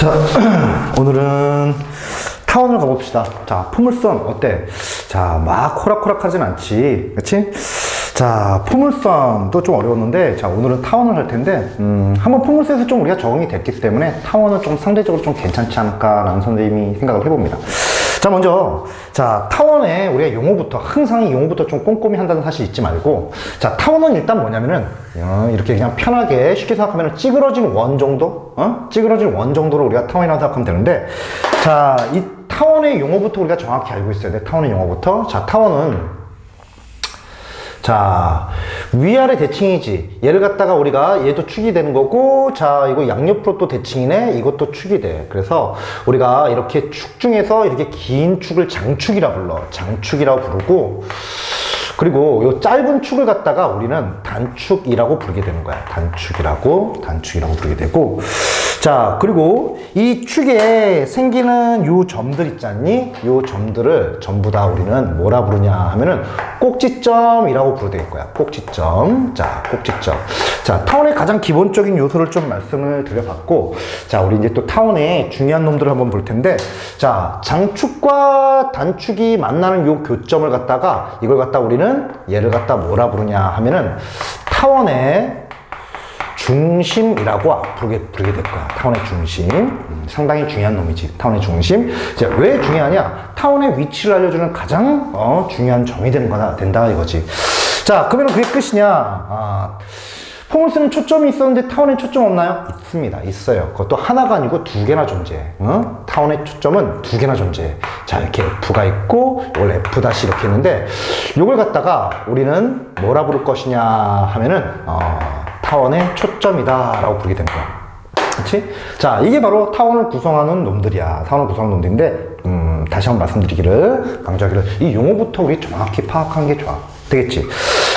자, 오늘은 타원을 가봅시다. 자, 포물선 어때? 자, 막 호락호락하진 않지, 그치? 자, 포물선도 좀 어려웠는데, 자, 오늘은 타원을 할 텐데, 한번 포물선에서 좀 우리가 적응이 됐기 때문에 타원은 좀 상대적으로 좀 괜찮지 않을까라는 선생님이 생각을 해봅니다. 자, 먼저, 자, 타원의 우리가 용어부터, 항상 이 용어부터 좀 꼼꼼히 한다는 사실 잊지 말고, 자, 타원은 일단 뭐냐면은, 이렇게 그냥 편하게 쉽게 생각하면 찌그러진 원 정도? 찌그러진 원 정도로 우리가 타원이라고 생각하면 되는데, 자, 이 타원의 용어부터 우리가 정확히 알고 있어야 돼. 타원의 용어부터. 자, 타원은, 자, 위아래 대칭이지. 얘를 갖다가 우리가 얘도 축이 되는 거고, 자, 이거 양옆으로 또 대칭이네. 이것도 축이 돼. 그래서 우리가 이렇게 축 중에서 이렇게 긴 축을 장축이라 불러. 장축이라고 부르고, 그리고 요 짧은 축을 갖다가 우리는 단축이라고 부르게 되는 거야. 단축이라고 부르게 되고, 자, 그리고 이 축에 생기는 요 점들 있지 않니? 요 점들을 전부 다 우리는 뭐라 부르냐 하면은 꼭지점이라고 부르게 될 거야. 꼭지점. 자, 꼭지점. 자, 타원의 가장 기본적인 요소를 좀 말씀을 드려봤고, 자, 우리 이제 또 타원의 중요한 놈들을 한번 볼 텐데, 자, 장축과 단축이 만나는 요 교점을 갖다가 이걸 갖다 우리는 얘를 갖다 뭐라 부르냐 하면은 타원의 중심이라고 부르게 될 거야. 타원의 중심. 상당히 중요한 놈이지. 타원의 중심. 자, 왜 중요하냐? 타원의 위치를 알려주는 가장 중요한 점이 된다 이거지. 자, 그러면 그게 끝이냐? 포물선은 초점이 있었는데 타원에 초점 없나요? 있습니다. 있어요. 그것도 하나가 아니고 두 개나 존재해. 타원의 초점은 두 개나 존재해. 자, 이렇게 F가 있고, 이걸 F' 이렇게 있는데, 이걸 갖다가 우리는 뭐라 부를 것이냐 하면은, 타원의 초점이다 라고 부르게 된 거야. 그치? 자, 이게 바로 타원을 구성하는 놈들이야. 타원을 구성하는 놈들인데, 다시 한번 강조하기를, 이 용어부터 우리 정확히 파악하는 게 좋아. 되겠지?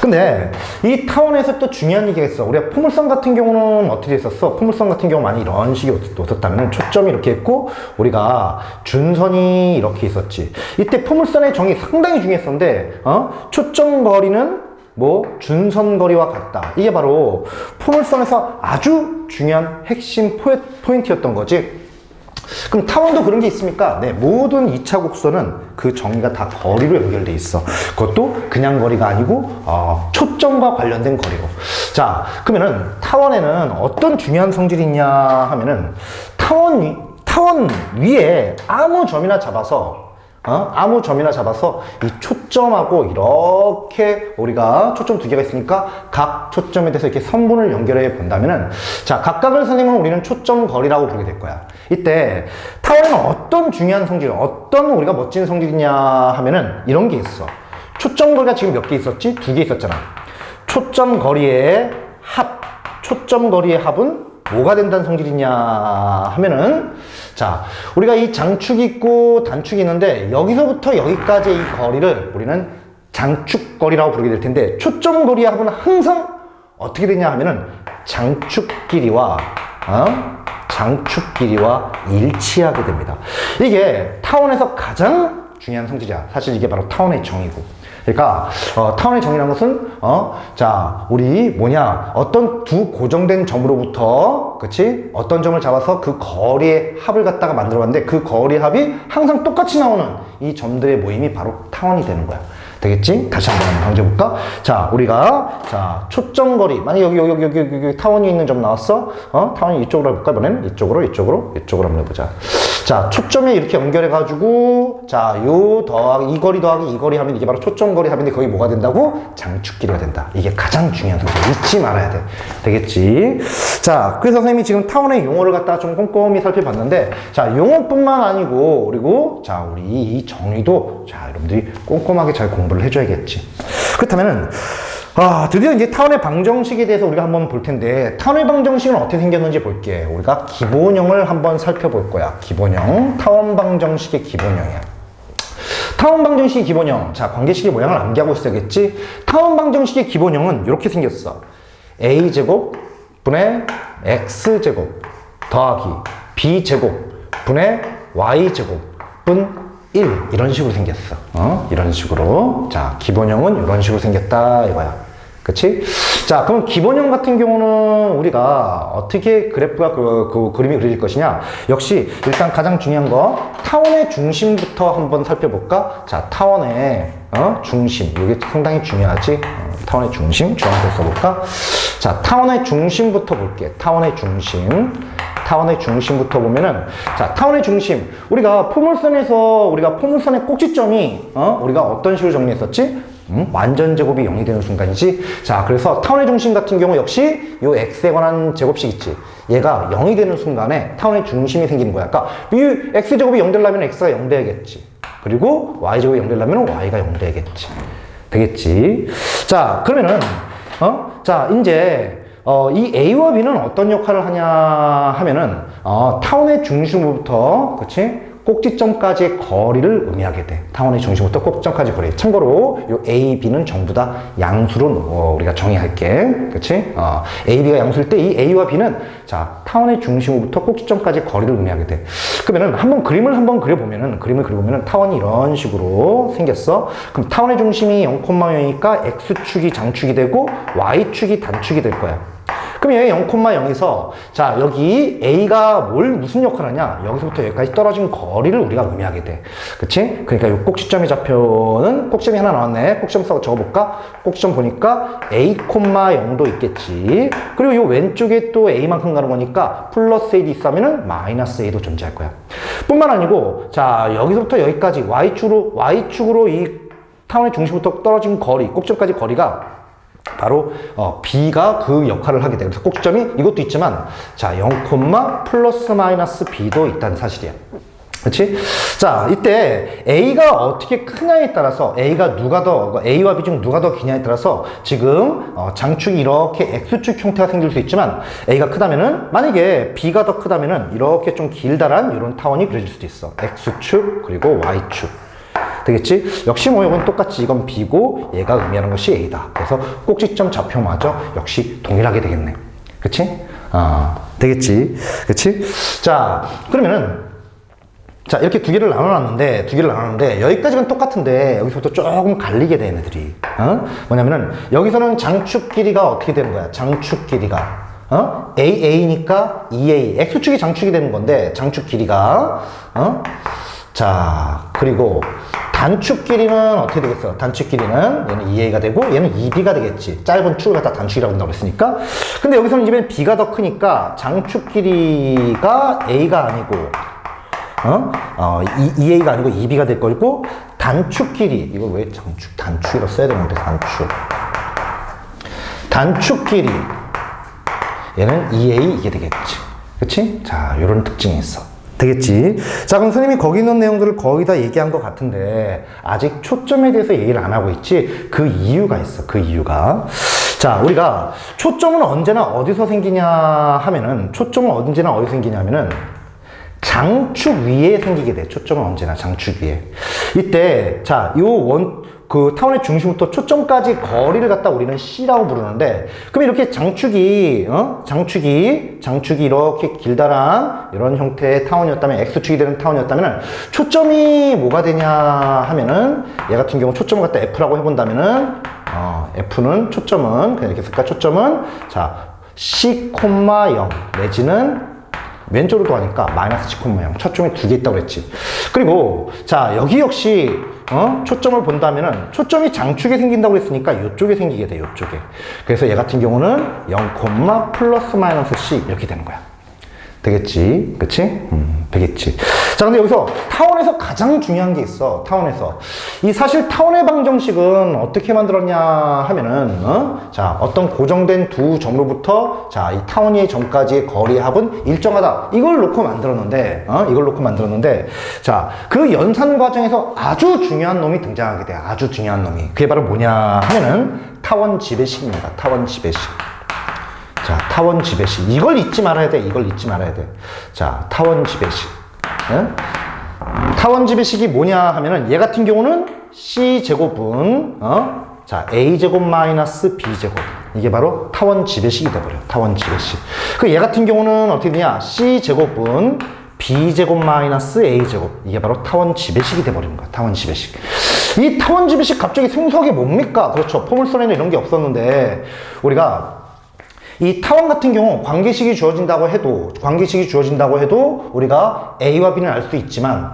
근데 이 타원에서 또 중요한 얘기가 있어. 우리가 포물선 같은 경우는 어떻게 했었어? 포물선 같은 경우 많이 이런 식이 없었다면 초점이 이렇게 있고 우리가 준선이 이렇게 있었지. 이때 포물선의 정의 상당히 중요했었는데 초점 거리는 뭐 준선거리와 같다. 이게 바로 포물선에서 아주 중요한 핵심 포인트였던 거지. 그럼 타원도 그런 게 있습니까? 네, 모든 2차 곡선은 그 정의가 다 거리로 연결돼 있어. 그것도 그냥 거리가 아니고 초점과 관련된 거리로. 자, 그러면은 타원에는 어떤 중요한 성질이 있냐 하면은 타원 위에 아무 점이나 잡아서 이 초점하고 이렇게 우리가 초점 두 개가 있으니까 각 초점에 대해서 이렇게 선분을 연결해 본다면은, 자, 각각을 선생님은 우리는 초점 거리라고 부르게 될 거야. 이때 타원에는 어떤 중요한 성질, 어떤 우리가 멋진 성질이냐 하면은 이런 게 있어. 초점 거리가 지금 몇 개 있었지? 두 개 있었잖아. 초점 거리의 합은 뭐가 된다는 성질이냐 하면은, 자, 우리가 이 장축이 있고 단축이 있는데 여기서부터 여기까지의 이 거리를 우리는 장축거리라고 부르게 될 텐데, 초점거리의 합은 항상 어떻게 되냐 하면은 장축끼리와 일치하게 됩니다. 이게 타원에서 가장 중요한 성질이야. 사실 이게 바로 타원의 정의고. 그러니까 타원의 정의라는 것은 자, 우리 어떤 두 고정된 점으로부터, 그치? 어떤 점을 잡아서 그 거리의 합을 갖다가 만들어 봤는데 그 거리의 합이 항상 똑같이 나오는 이 점들의 모임이 바로 타원이 되는 거야. 되겠지? 다시 한번 강조해볼까? 자, 우리가, 자, 초점거리. 만약 여기 타원이 있는 점 나왔어? 타원이 이쪽으로 해볼까? 이번엔 이쪽으로 한번 해보자. 자, 초점에 이렇게 연결해가지고, 자, 이 거리 더하기 이 거리 하면 이게 바로 초점거리 합인데 거기 뭐가 된다고? 장축끼리가 된다. 이게 가장 중요한 성질. 잊지 말아야 돼. 되겠지? 자, 그래서 선생님이 지금 타원의 용어를 갖다가 좀 꼼꼼히 살펴봤는데, 자, 용어뿐만 아니고, 그리고, 자, 우리 이 정의도, 자, 여러분들이 꼼꼼하게 잘 공부를 해줘야겠지. 그렇다면은, 드디어 이제 타원의 방정식에 대해서 우리가 한번 볼 텐데, 타원의 방정식은 어떻게 생겼는지 볼게. 우리가 기본형을 한번 살펴볼 거야. 기본형. 타원 방정식의 기본형이야. 타원 방정식의 기본형. 자, 관계식의 모양을 암기하고 있어야겠지. 타원 방정식의 기본형은 이렇게 생겼어. a제곱 분의 x제곱 더하기 b제곱 분의 y제곱 분 1. 이런 식으로 생겼어. 이런 식으로. 자, 기본형은 이런 식으로 생겼다 이거야. 그치? 자, 그럼 기본형 같은 경우는 우리가 어떻게 그래프가 그 그림이 그려질 것이냐? 역시 일단 가장 중요한 거 타원의 중심부터 한번 살펴볼까? 자, 타원의 중심. 이게 상당히 중요하지. 타원의 중심. 주황색 써볼까? 자, 타원의 중심부터 볼게. 타원의 중심. 타원의 중심부터 보면은, 자, 타원의 중심. 우리가 포물선의 꼭지점이, 우리가 어떤 식으로 정리했었지? 완전 제곱이 0이 되는 순간이지. 자, 그래서 타원의 중심 같은 경우 역시 요 x에 관한 제곱식 있지. 얘가 0이 되는 순간에 타원의 중심이 생기는 거야. 그러니까 이 x제곱이 0 되려면 x가 0 돼야겠지. 그리고 y제곱이 0 되려면 y가 0 돼야겠지. 되겠지. 자, 그러면은, 자, 이제, 이 A와 B는 어떤 역할을 하냐 하면은, 타원의 중심부터, 그치? 꼭지점까지의 거리를 의미하게 돼. 타원의 중심부터 꼭지점까지 거리. 참고로, 요 A, B는 전부 다 양수로, 우리가 정의할게. 그치? A, B가 양수일 때 이 A와 B는, 자, 타원의 중심부터 꼭지점까지 거리를 의미하게 돼. 그러면은, 그림을 그려보면은, 타원이 이런 식으로 생겼어. 그럼 타원의 중심이 0,0이니까 X축이 장축이 되고, Y축이 단축이 될 거야. 그럼 여기 0,0에서 자, 여기 A가 무슨 역할을 하냐? 여기서부터 여기까지 떨어진 거리를 우리가 의미하게 돼. 그치? 그러니까 이 꼭지점의 좌표는 꼭지점이 하나 나왔네. 꼭지점 써서 적어볼까? 꼭지점 보니까 A, 0도 있겠지. 그리고 이 왼쪽에 또 A만큼 가는 거니까 플러스 A도 있으면은 마이너스 A도 존재할 거야. 뿐만 아니고 자, 여기서부터 여기까지 Y축으로 이 타원의 중심부터 떨어진 거리, 꼭지점까지 거리가 바로 B가 그 역할을 하게 돼. 그래서 꼭지점이 이것도 있지만 자, 0, 플러스 마이너스 B도 있다는 사실이야. 그렇지? 자, 이때 A가 어떻게 크냐에 따라서 A와 B 중 누가 더 기냐에 따라서 지금 장축이 이렇게 X축 형태가 생길 수 있지만 A가 크다면은 만약에 B가 더 크다면은 이렇게 좀 길다란 이런 타원이 그려질 수도 있어. X축 그리고 Y축. 되겠지? 역시 뭐 이건 똑같이 이건 B고 얘가 의미하는 것이 A다. 그래서 꼭지점 좌표마저 역시 동일하게 되겠네. 그치? 되겠지? 그치? 자, 그러면은 자, 이렇게 두 개를 나눠놨는데 여기까지는 똑같은데 여기서부터 조금 갈리게 돼, 얘네들이. 뭐냐면은 여기서는 장축 길이가 어떻게 되는 거야? 장축 길이가 AA니까 2A X축이 장축이 되는 건데 장축 길이가 자, 그리고 단축 길이는 어떻게 되겠어? 단축 길이는 얘는 2A가 되고 얘는 2B가 되겠지. 짧은 축을 갖다 단축이라고 한다고 했으니까. 근데 여기서는 이제 B가 더 크니까 장축 길이가 A가 아니고 2A가 아니고 2B가 될 거고 단축 길이 이거 왜 단축이라고 써야 되는데 단축 길이 얘는 2A 이게 되겠지. 그치? 자, 요런 특징이 있어. 되겠지? 자, 그럼 선생님이 거기 있는 내용들을 거의 다 얘기한 것 같은데 아직 초점에 대해서 얘기를 안 하고 있지? 그 이유가 있어. 그 이유가. 자, 우리가 초점은 언제나 어디서 생기냐 하면은 장축 위에 생기게 돼. 초점은 언제나 장축 위에. 이때 자, 그 타원의 중심부터 초점까지 거리를 갖다 우리는 C라고 부르는데, 그럼 이렇게 장축이 이렇게 길다란 이런 형태의 타원이었다면, X축이 되는 타원이었다면, 초점이 뭐가 되냐 하면은, 얘 같은 경우 초점을 갖다 F라고 해본다면은, 초점은, 그냥 이렇게 쓸까? 초점은, 자, C, 0 내지는 왼쪽으로 가니까 마이너스 C, 0 초점이 두 개 있다고 그랬지. 그리고 자, 여기 역시 초점을 본다면은 초점이 장축에 생긴다고 그랬으니까 이쪽에 생기게 돼. 이쪽에. 그래서 얘 같은 경우는 0, 플러스 마이너스 C 이렇게 되는 거야. 되겠지? 그치? 되겠지. 자, 근데 여기서 타원에서 가장 중요한 게 있어. 타원에서. 사실 타원의 방정식은 어떻게 만들었냐 하면은, 자, 어떤 고정된 두 점로부터, 자, 이 타원의 점까지의 거리의 합은 일정하다. 이걸 놓고 만들었는데, 자, 그 연산 과정에서 아주 중요한 놈이 등장하게 돼. 아주 중요한 놈이. 그게 바로 뭐냐 하면은, 타원 지배식입니다. 타원 지배식. 자, 타원 지배식. 이걸 잊지 말아야 돼. 자, 타원 지배식. 타원 지배식이 뭐냐 하면은 얘 같은 경우는 C제곱은 자, A제곱 마이너스 B제곱. 이게 바로 타원 지배식이 돼버려요. 타원 지배식. 얘 같은 경우는 어떻게 되냐? C제곱은 b제곱 마이너스 a제곱. 이게 바로 타원 지배식이 돼버리는 거야. 타원 지배식. 이 타원 지배식 갑자기 생소한 게 뭡니까? 그렇죠. 포물선에는 이런 게 없었는데 우리가 이 타원 같은 경우 관계식이 주어진다고 해도 우리가 A와 B는 알 수 있지만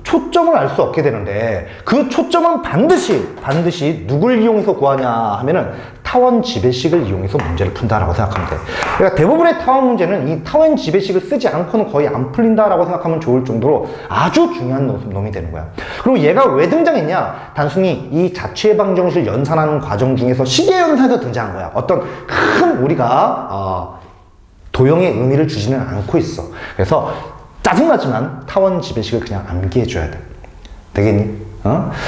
초점을 알 수 없게 되는데 그 초점은 반드시 누굴 이용해서 구하냐 하면은 타원 지배식을 이용해서 문제를 푼다라고 생각하면 돼. 그러니까 대부분의 타원 문제는 이 타원 지배식을 쓰지 않고는 거의 안 풀린다라고 생각하면 좋을 정도로 아주 중요한 놈이 되는 거야. 그리고 얘가 왜 등장했냐? 단순히 이 자취의 방정식을 연산하는 과정 중에서 시계 연산에서 등장한 거야. 어떤 큰 우리가 도형의 의미를 주지는 않고 있어. 그래서 짜증나지만 타원 지배식을 그냥 암기해줘야 돼. 되겠니?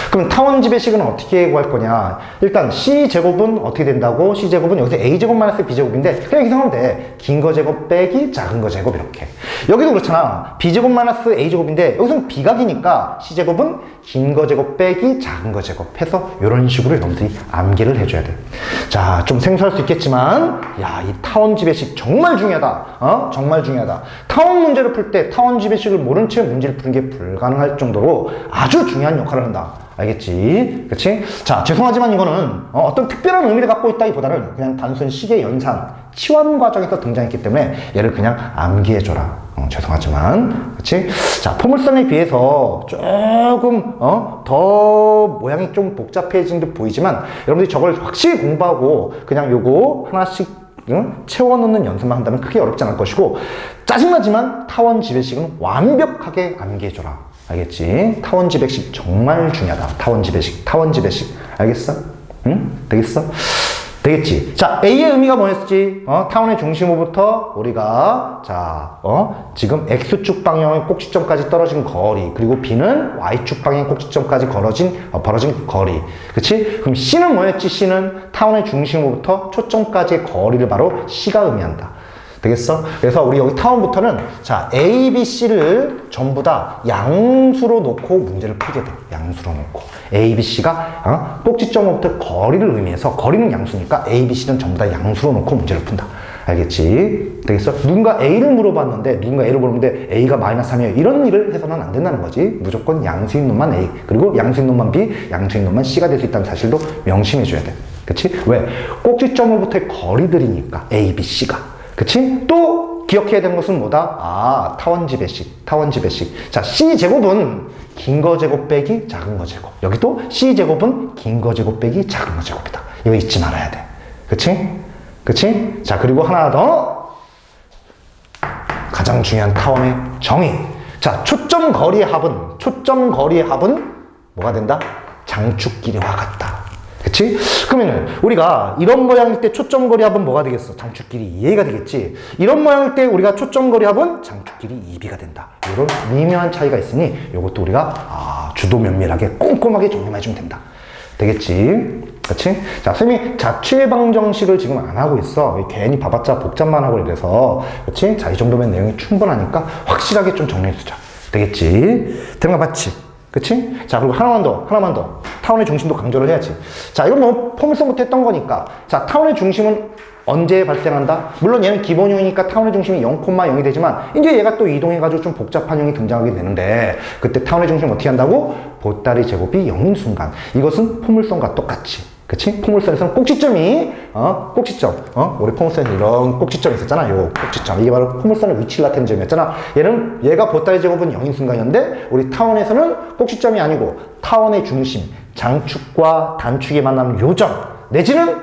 그럼 타원 지배식은 어떻게 구할 거냐? 일단 C제곱은 어떻게 된다고? C제곱은 여기서 A제곱 마이너스 B제곱인데 그냥 이렇게 생각하면 돼. 긴 거 제곱 빼기 작은 거 제곱 이렇게. 여기도 그렇잖아. B제곱 마이너스 A제곱인데 여기서는 B가 기니까 C제곱은 긴 거 제곱 빼기 작은 거 제곱 해서 이런 식으로 여러분들이 암기를 해줘야 돼. 자, 좀 생소할 수 있겠지만 야, 이 타원 지배식 정말 중요하다. 정말 중요하다. 타원 문제를 풀 때 타원 지배식을 모른 채 문제를 푸는 게 불가능할 정도로 아주 중요한 역할을 한다. 알겠지? 그치? 자, 죄송하지만 이거는 어떤 특별한 의미를 갖고 있다기보다는 그냥 단순 시계 연산, 치환 과정에서 등장했기 때문에 얘를 그냥 암기해줘라. 죄송하지만. 그치? 자, 포물선에 비해서 조금, 더 모양이 좀 복잡해진 듯 보이지만 여러분들이 저걸 확실히 공부하고 그냥 요거 하나씩 채워넣는 연습만 한다면 크게 어렵지 않을 것이고 짜증나지만 타원 지배식은 완벽하게 암기해줘라. 알겠지? 타원 지배식 정말 중요하다. 타원 지배식. 알겠어? 응? 되겠어? 되겠지? 자, A의 의미가 뭐였지? 타원의 중심으로부터 우리가 지금 X축 방향의 꼭지점까지 떨어진 거리, 그리고 B는 Y축 방향의 꼭지점까지 벌어진 거리. 그치? 그럼 C는 뭐였지? C는 타원의 중심으로부터 초점까지의 거리를 바로 C가 의미한다. 되겠어? 그래서 우리 여기 타원부터는 자, A, B, C를 전부 다 양수로 놓고 문제를 풀게 돼. 양수로 놓고. A, B, C가 꼭지점부터 거리를 의미해서 거리는 양수니까 A, B, C는 전부 다 양수로 놓고 문제를 푼다. 알겠지? 되겠어? 누군가 A를 물어봤는데 A가 마이너스 3이에요. 이런 일을 해서는 안 된다는 거지. 무조건 양수인 놈만 A, 그리고 양수인 놈만 B, 양수인 놈만 C가 될 수 있다는 사실도 명심해줘야 돼. 그치? 왜? 꼭지점으로부터의 거리들이니까 A, B, C가. 그치? 또 기억해야 되는 것은 뭐다? 타원 지배식. 자, C제곱은 긴 거 제곱 빼기 작은 거 제곱. 여기도 C제곱은 긴 거 제곱 빼기 작은 거 제곱이다. 이거 잊지 말아야 돼. 그치? 자, 그리고 하나 더. 가장 중요한 타원의 정의. 자, 초점 거리의 합은 뭐가 된다? 장축끼리와 같다. 그치? 그러면은 우리가 이런 모양일 때 초점거리 합은 뭐가 되겠어? 장축끼리 2a가 되겠지. 이런 모양일 때 우리가 초점거리 합은 장축끼리 2b가 된다. 이런 미묘한 차이가 있으니 이것도 우리가 주도 면밀하게 꼼꼼하게 정리만 해주면 된다. 되겠지? 그치? 자, 쌤이 자취의 방정식을 지금 안 하고 있어. 괜히 봐봤자 복잡만 하고 이래서. 그치? 자, 이 정도면 내용이 충분하니까 확실하게 좀 정리해주자. 되겠지? 되는 거 맞지? 그치? 자, 그리고 하나만 더. 타원의 중심도 강조를 해야지. 자, 이건 뭐 포물선부터 했던 거니까. 자, 타원의 중심은 언제 발생한다? 물론 얘는 기본형이니까 타원의 중심이 0,0이 되지만 이제 얘가 또 이동해가지고 좀 복잡한 형이 등장하게 되는데 그때 타원의 중심 어떻게 한다고? 보따리 제곱이 0인 순간. 이것은 포물선과 똑같이. 그치? 포물선에서는 꼭지점이, 우리 포물선에 이런 꼭지점이 있었잖아. 요 꼭지점. 이게 바로 포물선의 위치를 나타내는 점이었잖아. 얘가 보따리 제곱은 0인 순간이었는데, 우리 타원에서는 꼭지점이 아니고, 타원의 중심, 장축과 단축이 만나는 요점, 내지는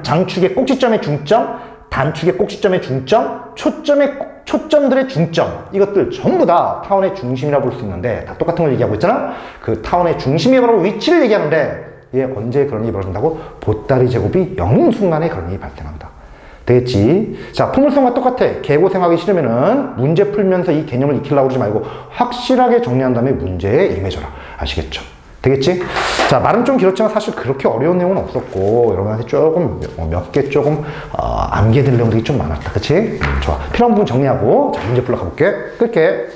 장축의 꼭지점의 중점, 단축의 꼭지점의 중점, 초점들의 중점, 이것들 전부 다 타원의 중심이라고 볼 수 있는데, 다 똑같은 걸 얘기하고 있잖아? 그 타원의 중심이 바로 위치를 얘기하는데, 얘 언제 그런 일이 벌어진다고? 보따리 제곱이 0인 순간에 그런 일이 발생한다. 되겠지? 자, 포물선과 똑같아. 개고생하기 싫으면은 문제 풀면서 이 개념을 익히려고 그러지 말고 확실하게 정리한 다음에 문제에 임해줘라. 아시겠죠? 되겠지? 자, 말은 좀 길었지만 사실 그렇게 어려운 내용은 없었고 여러분한테 조금 몇 개 조금 암기해드릴 내용들이 좀 많았다. 그치? 좋아. 필요한 부분 정리하고 자, 문제 풀러 가볼게. 끌게.